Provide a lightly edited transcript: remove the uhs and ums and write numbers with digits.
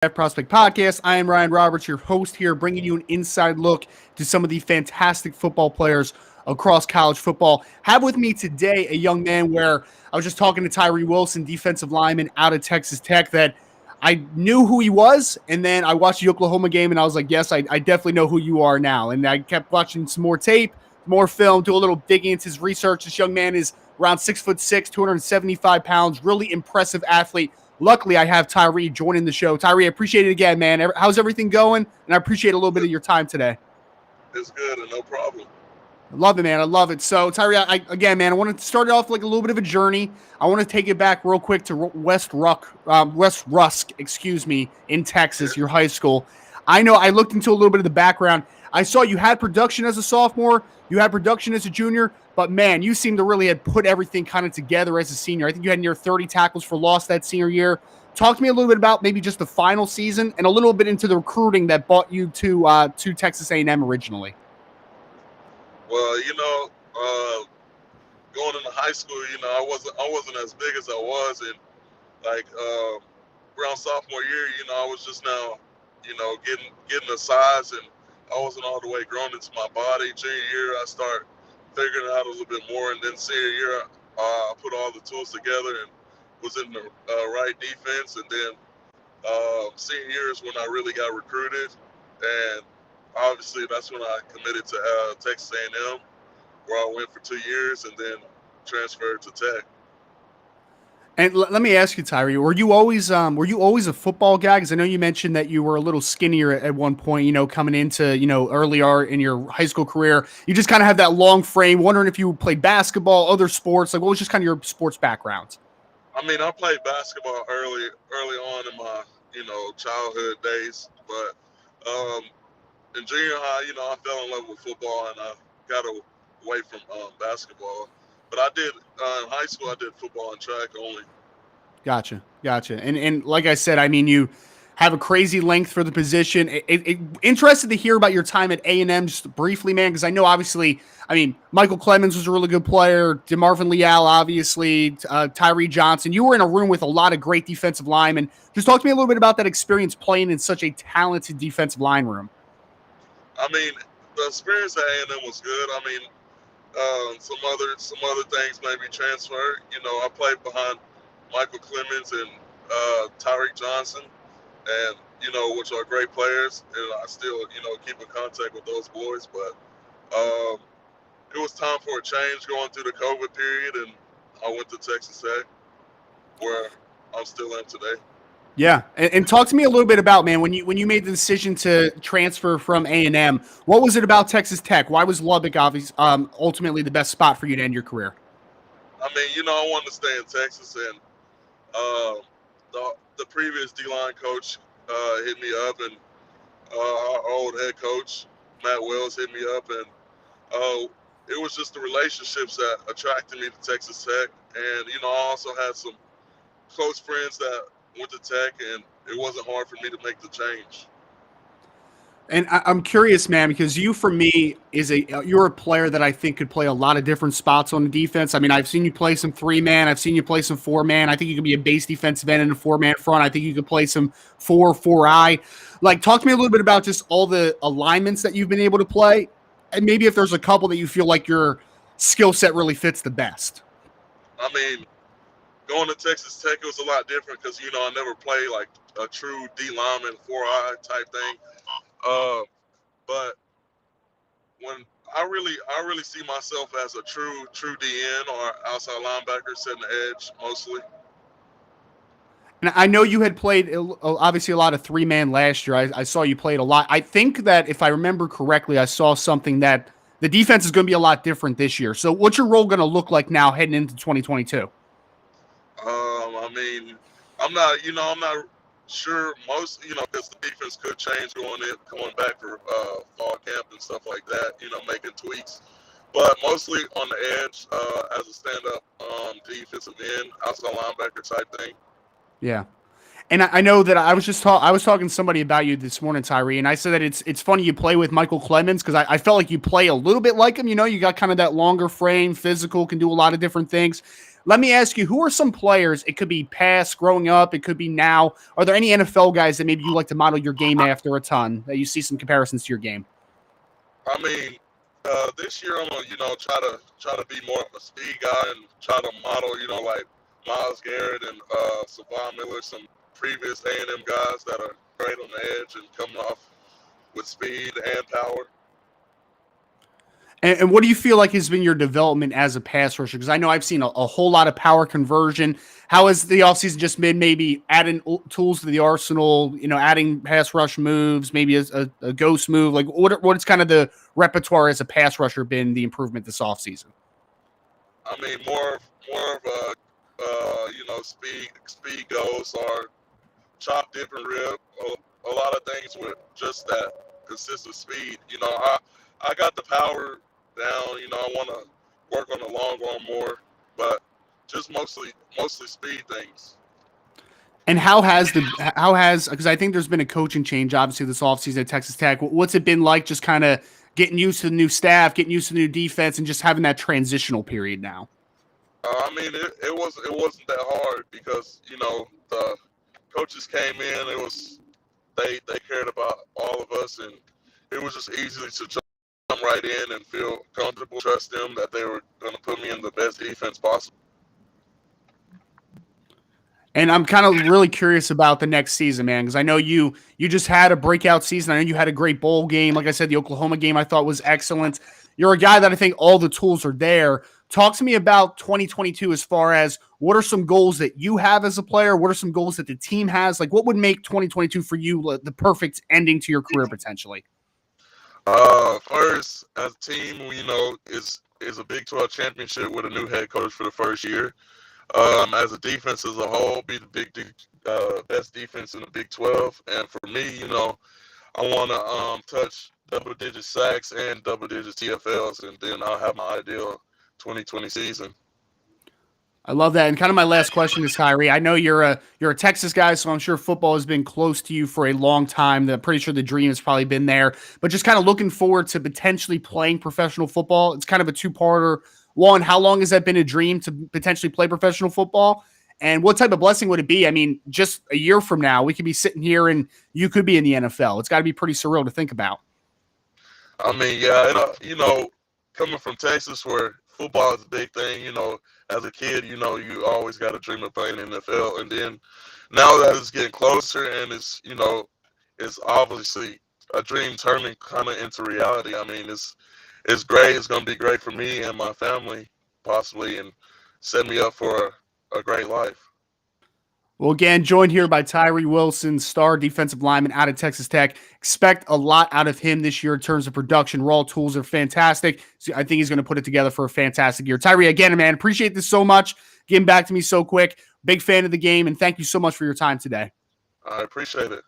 Prospect Podcast. I am Ryan Roberts, your host here, bringing you an inside look to some of the fantastic football players across college football. Have with me today a young man where I was just talking to Tyree Wilson, defensive lineman out of Texas Tech, that I knew who he was, and then I watched the Oklahoma game, and I was like, yes, I definitely know who you are now. And I kept watching some more tape, more film, do a little digging into his research. This young man is around 6'6", 275 pounds, really impressive athlete. Luckily, I have Tyree joining the show. Tyree, I appreciate it again, man. How's everything going? And I appreciate a little bit of your time today. It's good and no problem. I love it, man. I love it. So, Tyree, again, man, I want to start it off like a little bit of a journey. I want to take it back real quick to West Rusk, in Texas, your high school. I know I looked into a little bit of the background. I saw you had production as a sophomore, you had production as a junior, but man, you seem to really have put everything kind of together as a senior. I think you had near 30 tackles for loss that senior year. Talk to me a little bit about maybe just the final season and a little bit into the recruiting that brought you to Texas A&M originally. Well, going into high school, I wasn't as big as I was, and around sophomore year, I was just now, getting the size, and I wasn't all the way grown into my body. Junior year, I started figuring it out a little bit more, and then senior year, I put all the tools together and was in the right defense, and then senior year is when I really got recruited, and obviously that's when I committed to Texas A&M, where I went for 2 years and then transferred to Tech. And let me ask you, Tyree, were you always a football guy? Because I know you mentioned that you were a little skinnier at one point, coming into, earlier in your high school career. You just kind of have that long frame. Wondering if you played basketball, other sports. Like, what was just kind of your sports background? I mean, I played basketball early on in my, childhood days. But in junior high, I fell in love with football, and I got away from basketball. But I did in high school. I did football and track only. Gotcha. And like I said, I mean, you have a crazy length for the position. Interested to hear about your time at A&M just briefly, man, because I know obviously, Michael Clemens was a really good player. DeMarvin Leal, obviously, Tyree Johnson. You were in a room with a lot of great defensive linemen. Just talk to me a little bit about that experience playing in such a talented defensive line room. The experience at A&M was good. Some other things maybe transferred. I played behind Michael Clemens and Tyree Johnson, and which are great players, and I still keep in contact with those boys. But it was time for a change going through the COVID period, and I went to Texas Tech, where I'm still in today. Yeah, and talk to me a little bit about, man, when you made the decision to transfer from A&M, what was it about Texas Tech? Why was Lubbock ultimately the best spot for you to end your career? I wanted to stay in Texas, and the previous D-line coach hit me up, and our old head coach, Matt Wells, hit me up, and it was just the relationships that attracted me to Texas Tech. And, I also had some close friends that went to Tech, and it wasn't hard for me to make the change. And I'm curious, man, because you, for me, you're a player that I think could play a lot of different spots on the defense. I've seen you play some 3-man. I've seen you play some 4-man. I think you could be a base defensive end in a 4-man front. I think you could play some 4-4-I. Like, talk to me a little bit about just all the alignments that you've been able to play, and maybe if there's a couple that you feel like your skill set really fits the best. Going to Texas Tech, it was a lot different because, I never played like a true D lineman, 4-eye type thing. But when I really see myself as a true DN or outside linebacker, setting the edge mostly. And I know you had played obviously a lot of 3-man last year. I saw you played a lot. I think that if I remember correctly, I saw something that the defense is going to be a lot different this year. So what's your role going to look like now heading into 2022? I'm not sure most, because the defense could change going back for fall camp and stuff like that, making tweaks. But mostly on the edge as a stand-up defensive end, outside linebacker type thing. Yeah. And I know that I was talking to somebody about you this morning, Tyree, and I said that it's funny you play with Michael Clemens because I felt like you play a little bit like him. You got kind of that longer frame, physical, can do a lot of different things. Let me ask you, who are some players? It could be past, growing up, it could be now. Are there any NFL guys that maybe you like to model your game after a ton, that you see some comparisons to your game? I mean, this year I'm gonna, try to be more of a speed guy and try to model, like Miles Garrett and Savon Miller, some previous A&M guys that are great on the edge and coming off with speed and power. And what do you feel like has been your development as a pass rusher? Because I know I've seen a whole lot of power conversion. How has the offseason just been maybe adding tools to the arsenal, adding pass rush moves, maybe a ghost move? Like what's kind of the repertoire as a pass rusher been the improvement this offseason? I mean, more of a, speed goes or chop, dip, and rip. A lot of things with just that consistent speed. I got the power down. I want to work on the long arm more, but just mostly speed things. And because I think there's been a coaching change, obviously, this offseason at Texas Tech. What's it been like just kind of getting used to the new staff, getting used to the new defense, and just having that transitional period now? I mean, it wasn't that hard because, the coaches came in. It was they cared about all of us, and it was just easy to jump right in and feel comfortable, trust them that they were going to put me in the best defense possible. And I'm kind of really curious about the next season, man, because I know you just had a breakout season. I know you had a great bowl game. Like I said, the Oklahoma game I thought was excellent. You're a guy that I think all the tools are there. Talk to me about 2022 as far as what are some goals that you have as a player? What are some goals that the team has? Like, what would make 2022 for you the perfect ending to your career potentially? First, as a team, is a Big 12 championship with a new head coach for the first year. As a defense as a whole, be the best defense in the Big 12. And for me, I want to touch double-digit sacks and double-digit TFLs, and then I'll have my ideal 2020 season. I love that. And kind of my last question is, Tyree, I know you're a Texas guy, so I'm sure football has been close to you for a long time. I'm pretty sure the dream has probably been there. But just kind of looking forward to potentially playing professional football. It's kind of a two-parter. One, how long has that been a dream to potentially play professional football? And what type of blessing would it be? I mean, just a year from now, we could be sitting here and you could be in the NFL. It's got to be pretty surreal to think about. I mean, yeah, coming from Texas where football is a big thing, as a kid, you always got a dream of playing in the NFL. And then now that it's getting closer and it's obviously a dream turning kind of into reality. I mean, it's great. It's going to be great for me and my family, possibly, and set me up for a great life. Well, again, joined here by Tyree Wilson, star defensive lineman out of Texas Tech. Expect a lot out of him this year in terms of production. Raw tools are fantastic. So I think he's going to put it together for a fantastic year. Tyree, again, man, appreciate this so much. Getting back to me so quick. Big fan of the game, and thank you so much for your time today. I appreciate it.